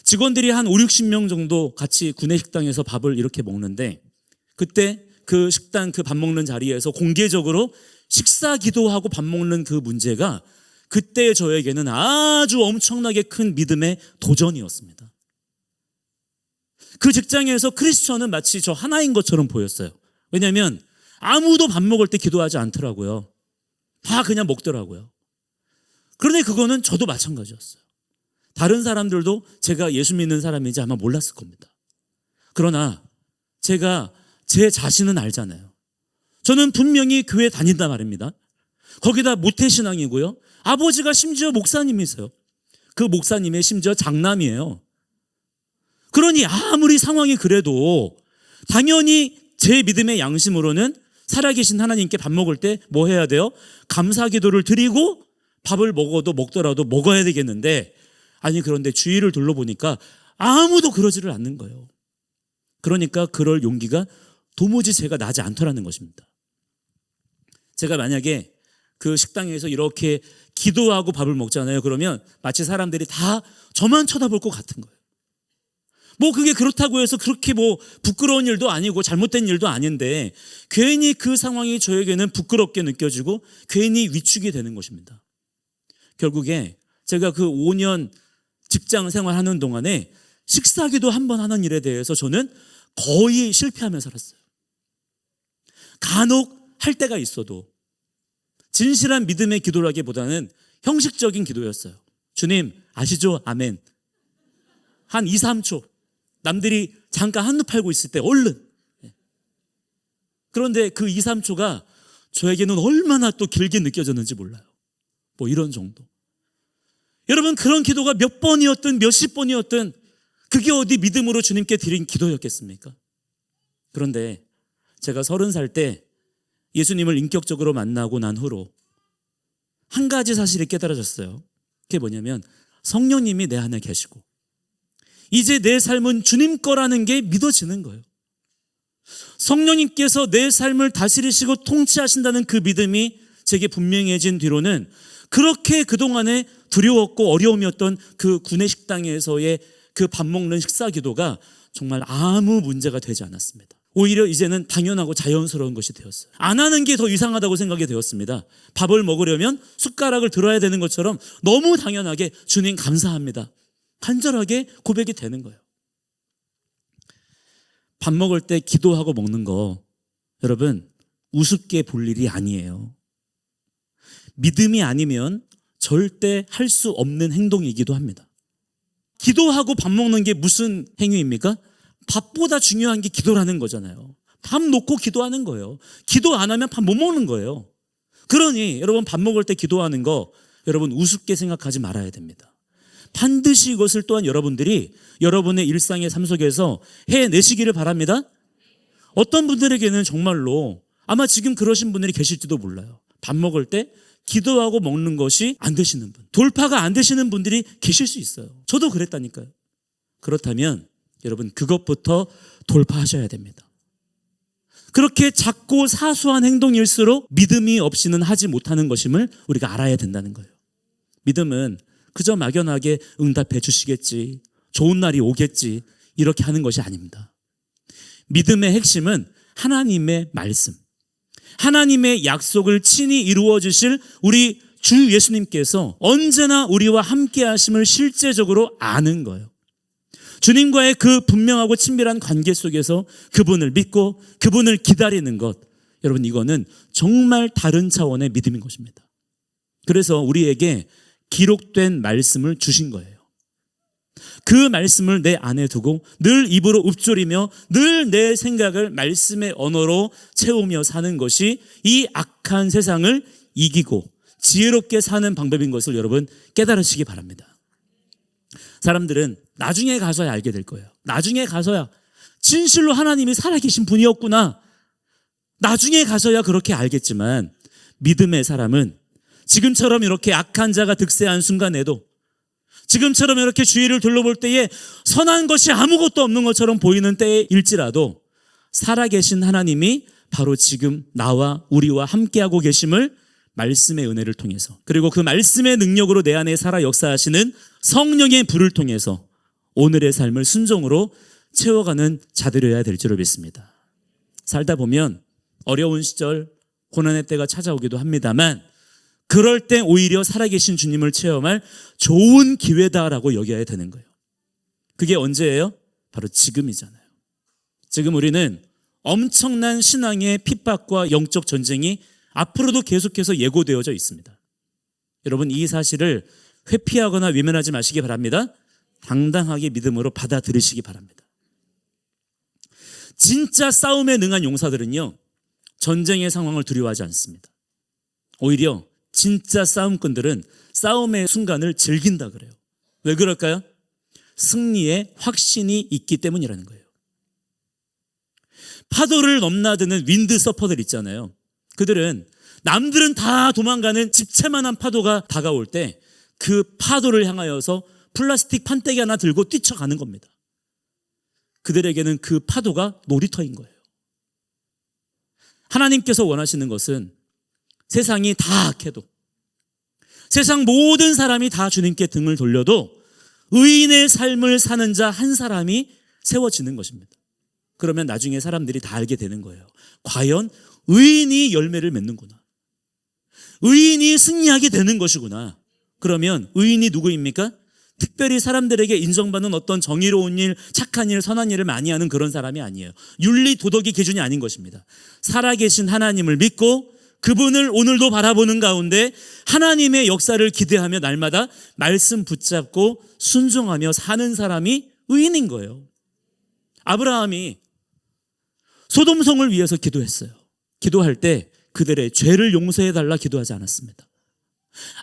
직원들이 한 5, 60명 정도 같이 구내식당에서 밥을 이렇게 먹는데 그때 그 식당 그 밥 먹는 자리에서 공개적으로 식사 기도하고 밥 먹는 그 문제가 그때 저에게는 아주 엄청나게 큰 믿음의 도전이었습니다. 그 직장에서 크리스천은 마치 저 하나인 것처럼 보였어요. 왜냐하면 아무도 밥 먹을 때 기도하지 않더라고요. 다 그냥 먹더라고요. 그런데 그거는 저도 마찬가지였어요. 다른 사람들도 제가 예수 믿는 사람인지 아마 몰랐을 겁니다. 그러나 제가 제 자신은 알잖아요. 저는 분명히 교회 다닌단 말입니다. 거기다 모태신앙이고요. 아버지가 심지어 목사님이세요. 그 목사님의 심지어 장남이에요. 그러니 아무리 상황이 그래도 당연히 제 믿음의 양심으로는 살아계신 하나님께 밥 먹을 때 뭐 해야 돼요? 감사기도를 드리고 밥을 먹더라도 먹어야 되겠는데, 아니 그런데 주위를 둘러보니까 아무도 그러지를 않는 거예요. 그러니까 그럴 용기가 도무지 제가 나지 않더라는 것입니다. 제가 만약에 그 식당에서 이렇게 기도하고 밥을 먹잖아요. 그러면 마치 사람들이 다 저만 쳐다볼 것 같은 거예요. 뭐 그게 그렇다고 해서 그렇게 뭐 부끄러운 일도 아니고 잘못된 일도 아닌데 괜히 그 상황이 저에게는 부끄럽게 느껴지고 괜히 위축이 되는 것입니다. 결국에 제가 그 5년 직장 생활하는 동안에 식사기도 한 번 하는 일에 대해서 저는 거의 실패하며 살았어요. 간혹 할 때가 있어도 진실한 믿음의 기도라기보다는 형식적인 기도였어요. 주님 아시죠? 아멘. 한 2, 3초 남들이 잠깐 한눈 팔고 있을 때 얼른. 그런데 그 2, 3초가 저에게는 얼마나 또 길게 느껴졌는지 몰라요. 뭐 이런 정도. 여러분 그런 기도가 몇 번이었든 몇십 번이었든 그게 어디 믿음으로 주님께 드린 기도였겠습니까? 그런데 제가 30살 때 예수님을 인격적으로 만나고 난 후로 한 가지 사실이 깨달아졌어요. 그게 뭐냐면 성령님이 내 안에 계시고 이제 내 삶은 주님 거라는 게 믿어지는 거예요. 성령님께서 내 삶을 다스리시고 통치하신다는 그 믿음이 제게 분명해진 뒤로는 그렇게 그동안에 두려웠고 어려움이었던 그 구내식당에서의 그 밥 먹는 식사 기도가 정말 아무 문제가 되지 않았습니다. 오히려 이제는 당연하고 자연스러운 것이 되었어요. 안 하는 게 더 이상하다고 생각이 되었습니다. 밥을 먹으려면 숟가락을 들어야 되는 것처럼 너무 당연하게 주님 감사합니다. 간절하게 고백이 되는 거예요. 밥 먹을 때 기도하고 먹는 거 여러분 우습게 볼 일이 아니에요. 믿음이 아니면 절대 할 수 없는 행동이기도 합니다. 기도하고 밥 먹는 게 무슨 행위입니까? 밥보다 중요한 게 기도라는 거잖아요. 밥 놓고 기도하는 거예요. 기도 안 하면 밥 못 먹는 거예요. 그러니 여러분 밥 먹을 때 기도하는 거 여러분 우습게 생각하지 말아야 됩니다. 반드시 이것을 또한 여러분들이 여러분의 일상의 삶 속에서 해내시기를 바랍니다. 어떤 분들에게는 정말로 아마 지금 그러신 분들이 계실지도 몰라요. 밥 먹을 때 기도하고 먹는 것이 안 되시는 분, 돌파가 안 되시는 분들이 계실 수 있어요. 저도 그랬다니까요. 그렇다면 여러분 그것부터 돌파하셔야 됩니다. 그렇게 작고 사소한 행동일수록 믿음이 없이는 하지 못하는 것임을 우리가 알아야 된다는 거예요. 믿음은 그저 막연하게 응답해 주시겠지, 좋은 날이 오겠지 이렇게 하는 것이 아닙니다. 믿음의 핵심은 하나님의 말씀, 하나님의 약속을 친히 이루어 주실 우리 주 예수님께서 언제나 우리와 함께 하심을 실제적으로 아는 거예요. 주님과의 그 분명하고 친밀한 관계 속에서 그분을 믿고 그분을 기다리는 것, 여러분 이거는 정말 다른 차원의 믿음인 것입니다. 그래서 우리에게 기록된 말씀을 주신 거예요. 그 말씀을 내 안에 두고 늘 입으로 읊조리며 늘 내 생각을 말씀의 언어로 채우며 사는 것이 이 악한 세상을 이기고 지혜롭게 사는 방법인 것을 여러분 깨달으시기 바랍니다. 사람들은 나중에 가서야 알게 될 거예요. 나중에 가서야 진실로 하나님이 살아계신 분이었구나. 나중에 가서야 그렇게 알겠지만 믿음의 사람은 지금처럼 이렇게 악한 자가 득세한 순간에도 지금처럼 이렇게 주위를 둘러볼 때에 선한 것이 아무것도 없는 것처럼 보이는 때일지라도 살아계신 하나님이 바로 지금 나와 우리와 함께하고 계심을 말씀의 은혜를 통해서 그리고 그 말씀의 능력으로 내 안에 살아 역사하시는 성령의 불을 통해서 오늘의 삶을 순종으로 채워가는 자들이어야 될 줄을 믿습니다. 살다 보면 어려운 시절 고난의 때가 찾아오기도 합니다만 그럴 때 오히려 살아계신 주님을 체험할 좋은 기회다라고 여겨야 되는 거예요. 그게 언제예요? 바로 지금이잖아요. 지금 우리는 엄청난 신앙의 핍박과 영적 전쟁이 앞으로도 계속해서 예고되어져 있습니다. 여러분 이 사실을 회피하거나 외면하지 마시기 바랍니다. 당당하게 믿음으로 받아들이시기 바랍니다. 진짜 싸움에 능한 용사들은요 전쟁의 상황을 두려워하지 않습니다. 오히려 진짜 싸움꾼들은 싸움의 순간을 즐긴다 그래요. 왜 그럴까요? 승리에 확신이 있기 때문이라는 거예요. 파도를 넘나드는 윈드 서퍼들 있잖아요. 그들은 남들은 다 도망가는 집채만한 파도가 다가올 때 그 파도를 향하여서 플라스틱 판때기 하나 들고 뛰쳐가는 겁니다. 그들에게는 그 파도가 놀이터인 거예요. 하나님께서 원하시는 것은 세상이 다 악해도, 세상 모든 사람이 다 주님께 등을 돌려도 의인의 삶을 사는 자 한 사람이 세워지는 것입니다. 그러면 나중에 사람들이 다 알게 되는 거예요. 과연 의인이 열매를 맺는구나. 의인이 승리하게 되는 것이구나. 그러면 의인이 누구입니까? 특별히 사람들에게 인정받는 어떤 정의로운 일, 착한 일, 선한 일을 많이 하는 그런 사람이 아니에요. 윤리, 도덕이 기준이 아닌 것입니다. 살아계신 하나님을 믿고 그분을 오늘도 바라보는 가운데 하나님의 역사를 기대하며 날마다 말씀 붙잡고 순종하며 사는 사람이 의인인 거예요. 아브라함이 소돔성을 위해서 기도했어요. 기도할 때 그들의 죄를 용서해달라 기도하지 않았습니다.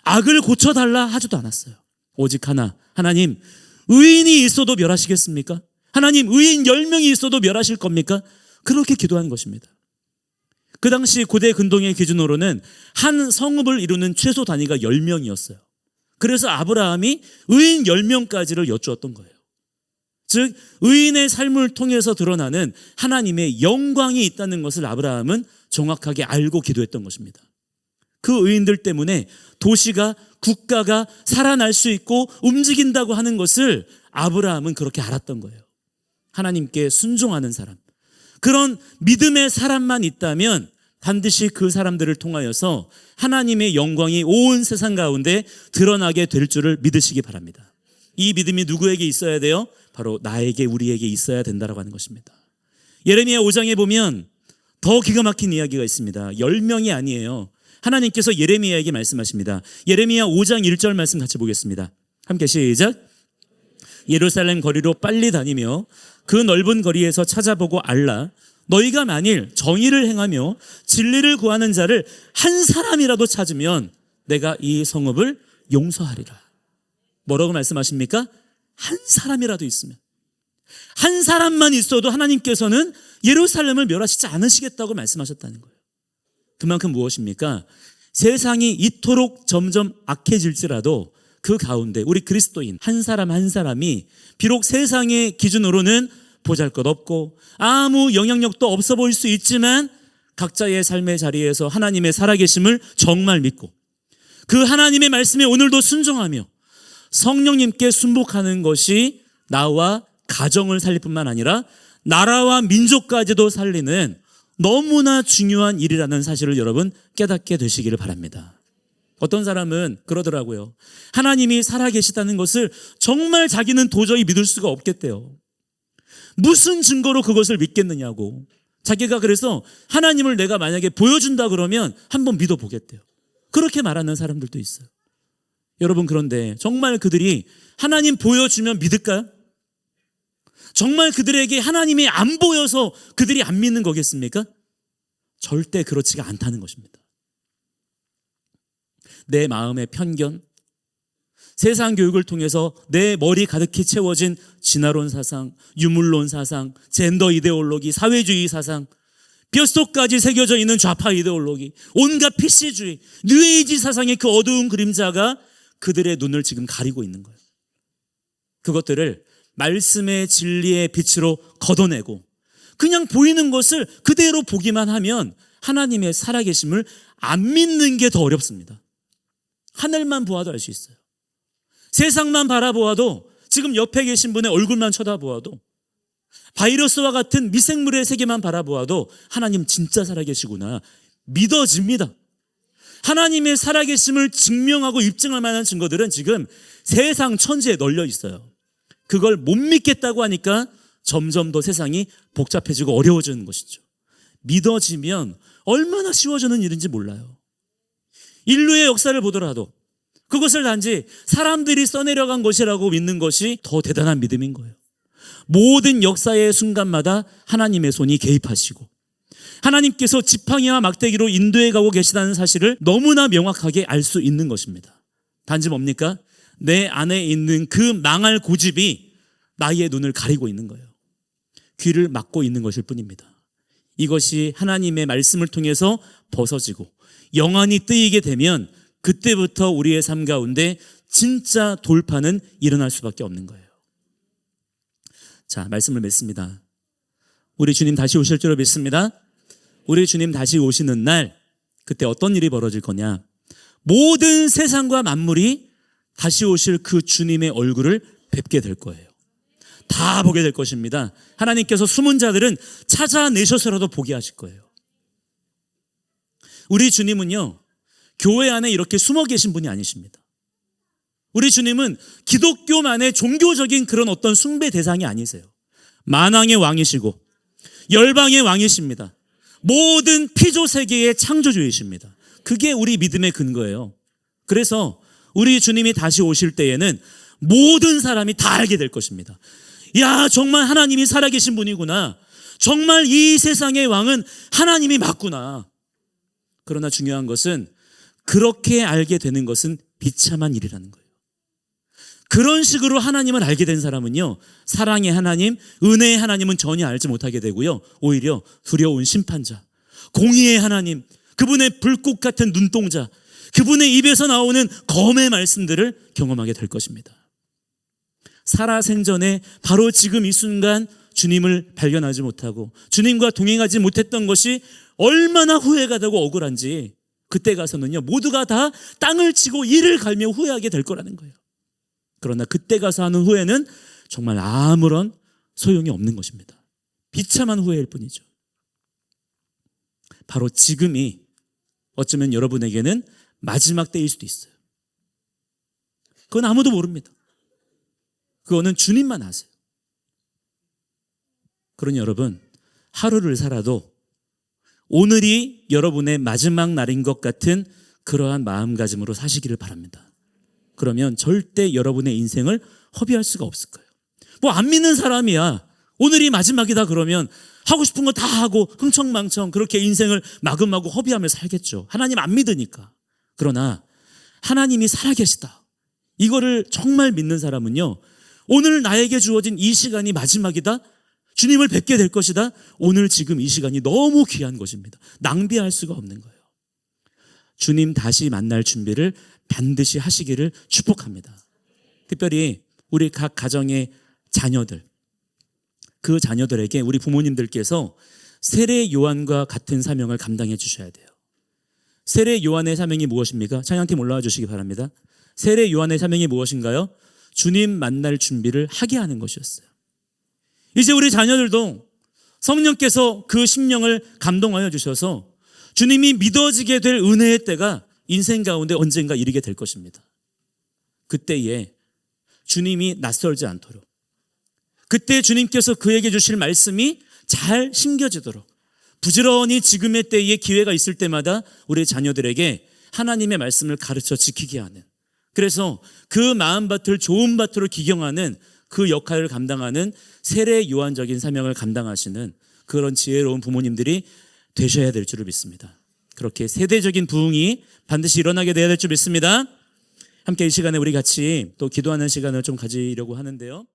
악을 고쳐달라 하지도 않았어요. 오직 하나, 하나님 의인이 있어도 멸하시겠습니까? 하나님 의인 10명이 있어도 멸하실 겁니까? 그렇게 기도한 것입니다. 그 당시 고대 근동의 기준으로는 한 성읍을 이루는 최소 단위가 10명이었어요. 그래서 아브라함이 의인 10명까지를 여쭈었던 거예요. 즉 의인의 삶을 통해서 드러나는 하나님의 영광이 있다는 것을 아브라함은 정확하게 알고 기도했던 것입니다. 그 의인들 때문에 도시가, 국가가 살아날 수 있고 움직인다고 하는 것을 아브라함은 그렇게 알았던 거예요. 하나님께 순종하는 사람, 그런 믿음의 사람만 있다면 반드시 그 사람들을 통하여서 하나님의 영광이 온 세상 가운데 드러나게 될 줄을 믿으시기 바랍니다. 이 믿음이 누구에게 있어야 돼요? 바로 나에게, 우리에게 있어야 된다라고 하는 것입니다. 예레미야 5장에 보면 더 기가 막힌 이야기가 있습니다. 10명이 아니에요. 하나님께서 예레미야에게 말씀하십니다. 예레미야 5장 1절 말씀 같이 보겠습니다. 함께 시작. 예루살렘 거리로 빨리 다니며 그 넓은 거리에서 찾아보고 알라. 너희가 만일 정의를 행하며 진리를 구하는 자를 한 사람이라도 찾으면 내가 이 성읍을 용서하리라. 뭐라고 말씀하십니까? 한 사람이라도 있으면, 한 사람만 있어도 하나님께서는 예루살렘을 멸하시지 않으시겠다고 말씀하셨다는 거예요. 그만큼 무엇입니까? 세상이 이토록 점점 악해질지라도 그 가운데 우리 그리스도인 한 사람 한 사람이 비록 세상의 기준으로는 보잘것없고 아무 영향력도 없어 보일 수 있지만 각자의 삶의 자리에서 하나님의 살아계심을 정말 믿고 그 하나님의 말씀에 오늘도 순종하며 성령님께 순복하는 것이 나와 가정을 살릴 뿐만 아니라 나라와 민족까지도 살리는 너무나 중요한 일이라는 사실을 여러분 깨닫게 되시기를 바랍니다. 어떤 사람은 그러더라고요. 하나님이 살아계시다는 것을 정말 자기는 도저히 믿을 수가 없겠대요. 무슨 증거로 그것을 믿겠느냐고. 자기가 그래서 하나님을 내가 만약에 보여준다 그러면 한번 믿어보겠대요. 그렇게 말하는 사람들도 있어요. 여러분, 그런데 정말 그들이 하나님 보여주면 믿을까요? 정말 그들에게 하나님이 안 보여서 그들이 안 믿는 거겠습니까? 절대 그렇지가 않다는 것입니다. 내 마음의 편견, 세상 교육을 통해서 내 머리 가득히 채워진 진화론 사상, 유물론 사상, 젠더 이데올로기, 사회주의 사상, 뼛속까지 새겨져 있는 좌파 이데올로기, 온갖 PC주의, 뉴에이지 사상의 그 어두운 그림자가 그들의 눈을 지금 가리고 있는 거예요. 그것들을 말씀의 진리의 빛으로 걷어내고 그냥 보이는 것을 그대로 보기만 하면 하나님의 살아계심을 안 믿는 게 더 어렵습니다. 하늘만 보아도 알 수 있어요. 세상만 바라보아도, 지금 옆에 계신 분의 얼굴만 쳐다보아도, 바이러스와 같은 미생물의 세계만 바라보아도 하나님 진짜 살아계시구나 믿어집니다. 하나님의 살아계심을 증명하고 입증할 만한 증거들은 지금 세상 천지에 널려 있어요. 그걸 못 믿겠다고 하니까 점점 더 세상이 복잡해지고 어려워지는 것이죠. 믿어지면 얼마나 쉬워지는 일인지 몰라요. 인류의 역사를 보더라도 그것을 단지 사람들이 써내려간 것이라고 믿는 것이 더 대단한 믿음인 거예요. 모든 역사의 순간마다 하나님의 손이 개입하시고 하나님께서 지팡이와 막대기로 인도해 가고 계시다는 사실을 너무나 명확하게 알 수 있는 것입니다. 단지 뭡니까? 내 안에 있는 그 망할 고집이 나의 눈을 가리고 있는 거예요. 귀를 막고 있는 것일 뿐입니다. 이것이 하나님의 말씀을 통해서 벗어지고 영안이 뜨이게 되면 그때부터 우리의 삶 가운데 진짜 돌파는 일어날 수밖에 없는 거예요. 자, 말씀을 맺습니다. 우리 주님 다시 오실 줄로 믿습니다. 우리 주님 다시 오시는 날, 그때 어떤 일이 벌어질 거냐? 모든 세상과 만물이 다시 오실 그 주님의 얼굴을 뵙게 될 거예요. 다 보게 될 것입니다. 하나님께서 숨은 자들은 찾아내셔서라도 보게 하실 거예요. 우리 주님은요, 교회 안에 이렇게 숨어 계신 분이 아니십니다. 우리 주님은 기독교만의 종교적인 그런 어떤 숭배 대상이 아니세요. 만왕의 왕이시고 열방의 왕이십니다. 모든 피조 세계의 창조주이십니다. 그게 우리 믿음의 근거예요. 그래서 우리 주님이 다시 오실 때에는 모든 사람이 다 알게 될 것입니다. 야, 정말 하나님이 살아계신 분이구나. 정말 이 세상의 왕은 하나님이 맞구나. 그러나 중요한 것은 그렇게 알게 되는 것은 비참한 일이라는 거예요. 그런 식으로 하나님을 알게 된 사람은요, 사랑의 하나님, 은혜의 하나님은 전혀 알지 못하게 되고요, 오히려 두려운 심판자, 공의의 하나님, 그분의 불꽃 같은 눈동자, 그분의 입에서 나오는 검의 말씀들을 경험하게 될 것입니다. 살아생전에 바로 지금 이 순간 주님을 발견하지 못하고 주님과 동행하지 못했던 것이 얼마나 후회가 되고 억울한지 그때 가서는요, 모두가 다 땅을 치고 이를 갈며 후회하게 될 거라는 거예요. 그러나 그때 가서 하는 후회는 정말 아무런 소용이 없는 것입니다. 비참한 후회일 뿐이죠. 바로 지금이 어쩌면 여러분에게는 마지막 때일 수도 있어요. 그건 아무도 모릅니다. 그거는 주님만 아세요. 그러니 여러분, 하루를 살아도 오늘이 여러분의 마지막 날인 것 같은 그러한 마음가짐으로 사시기를 바랍니다. 그러면 절대 여러분의 인생을 허비할 수가 없을 거예요. 뭐 안 믿는 사람이야, 오늘이 마지막이다 그러면 하고 싶은 거 다 하고 흥청망청 그렇게 인생을 마구마구 허비하며 살겠죠. 하나님 안 믿으니까. 그러나 하나님이 살아계시다, 이거를 정말 믿는 사람은요, 오늘 나에게 주어진 이 시간이 마지막이다, 주님을 뵙게 될 것이다, 오늘 지금 이 시간이 너무 귀한 것입니다. 낭비할 수가 없는 거예요. 주님 다시 만날 준비를 반드시 하시기를 축복합니다. 특별히 우리 각 가정의 자녀들, 그 자녀들에게 우리 부모님들께서 세례 요한과 같은 사명을 감당해 주셔야 돼요. 세례 요한의 사명이 무엇입니까? 찬양팀 올라와 주시기 바랍니다. 세례 요한의 사명이 무엇인가요? 주님 만날 준비를 하게 하는 것이었어요. 이제 우리 자녀들도 성령께서 그 심령을 감동하여 주셔서 주님이 믿어지게 될 은혜의 때가 인생 가운데 언젠가 이르게 될 것입니다. 그때에 주님이 낯설지 않도록, 그때 주님께서 그에게 주실 말씀이 잘 심겨지도록 부지런히 지금의 때에 기회가 있을 때마다 우리 자녀들에게 하나님의 말씀을 가르쳐 지키게 하는, 그래서 그 마음밭을 좋은 밭으로 기경하는 그 역할을 감당하는 세례 요한적인 사명을 감당하시는 그런 지혜로운 부모님들이 되셔야 될 줄을 믿습니다. 그렇게 세대적인 부흥이 반드시 일어나게 돼야 될 줄 믿습니다. 함께 이 시간에 우리 같이 또 기도하는 시간을 좀 가지려고 하는데요.